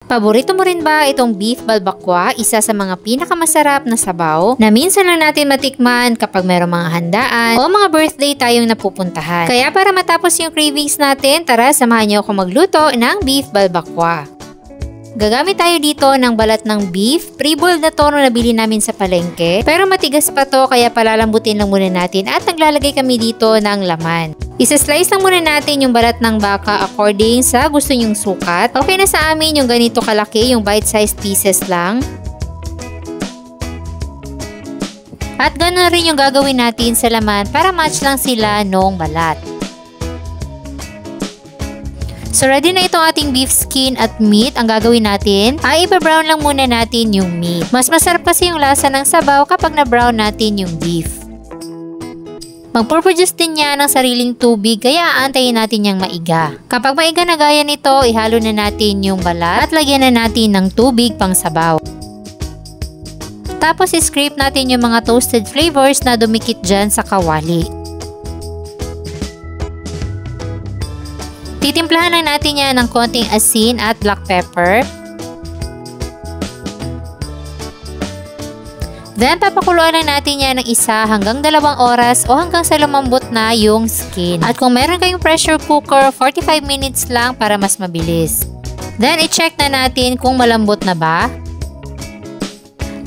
Paborito mo rin ba itong beef balbakwa, isa sa mga pinakamasarap na sabaw na minsan lang natin matikman kapag mayroong mga handaan o mga birthday tayong napupuntahan? Kaya para matapos yung cravings natin, tara samahan niyo ako magluto ng beef balbakwa. Gagamit tayo dito ng balat ng beef, pre-boiled na to na nabili namin sa palengke. Pero matigas pa to kaya palalambutin lang muna natin at naglalagay kami dito ng laman. Isa-slice lang muna natin yung balat ng baka according sa gusto nyong sukat. Okay na sa amin yung ganito kalaki, yung bite-sized pieces lang. At ganoon rin yung gagawin natin sa laman para match lang sila nung balat. So ready na itong ating beef skin at meat. Ang gagawin natin ay iba-brown lang muna natin yung meat. Mas masarap kasi yung lasa ng sabaw kapag na-brown natin yung beef. Mag-produce din niya ng sariling tubig kaya aantayin natin niyang maiga. Kapag maiga na gaya nito, ihalo na natin yung balat at lagyan na natin ng tubig pang sabaw. Tapos scrape natin yung mga toasted flavors na dumikit dyan sa kawali. Titimplahan lang natin yan ng konting asin at black pepper. Then, papakuluan lang natin yan ng 1 hanggang 2 oras o hanggang sa lumambot na yung skin. At kung meron kayong pressure cooker, 45 minutes lang para mas mabilis. Then, i-check na natin kung malambot na ba.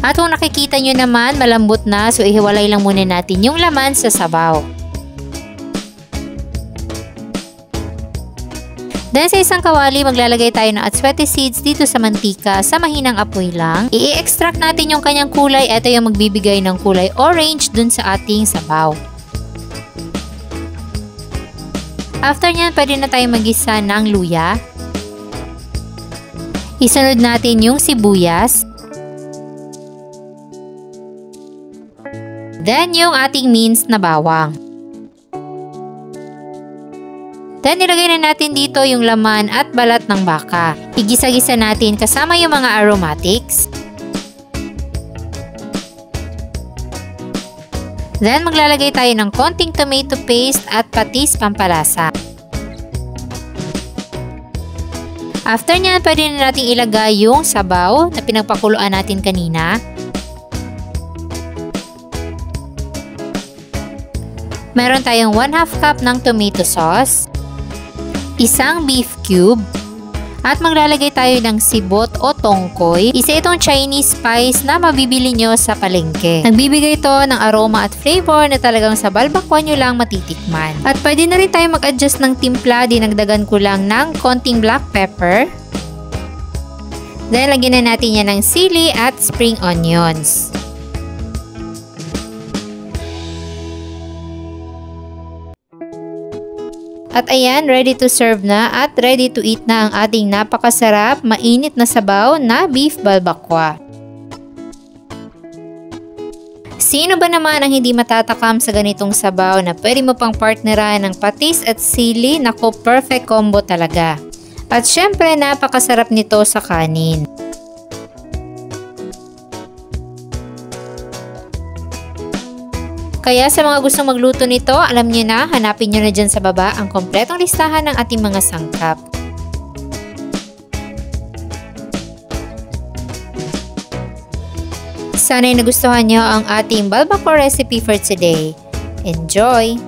At kung nakikita nyo naman, malambot na, so ihiwalay lang muna natin yung laman sa sabaw. Then sa isang kawali, maglalagay tayo ng atswete seeds dito sa mantika sa mahinang apoy lang. I-extract natin yung kanyang kulay. Ito yung magbibigay ng kulay orange dun sa ating sabaw. After nyan, pwede na tayo mag-isa ng luya. Isunod natin yung sibuyas. Then yung ating minced na bawang. Then, nilagay na natin dito yung laman at balat ng baka. Igisa-gisa natin kasama yung mga aromatics. Then, maglalagay tayo ng konting tomato paste at patis pampalasa. After nyan, pwede na natin ilagay yung sabaw na pinagpakuluan natin kanina. Meron tayong 1/2 cup ng tomato sauce. 1 beef cube, at maglalagay tayo ng sibot o tongkoy. Isa itong Chinese spice na mabibili nyo sa palengke. Nagbibigay ito ng aroma at flavor na talagang sa balbakwa nyo lang matitikman. At pwede na rin tayo mag-adjust ng timpla. Dinagdagan ko lang ng konting black pepper. Then, lagyan na natin yan ng sili at spring onions. At ayan, ready to serve na at ready to eat na ang ating napakasarap, mainit na sabaw na beef balbakwa. Sino ba naman ang hindi matatakam sa ganitong sabaw na pwede mo pang partneran ng patis at sili? Naku, perfect combo talaga. At syempre, napakasarap nito sa kanin. Kaya sa mga gustong magluto nito, alam nyo na, hanapin nyo na dyan sa baba ang kompletong listahan ng ating mga sangkap. Sana'y nagustuhan nyo ang ating balbakwa recipe for today. Enjoy!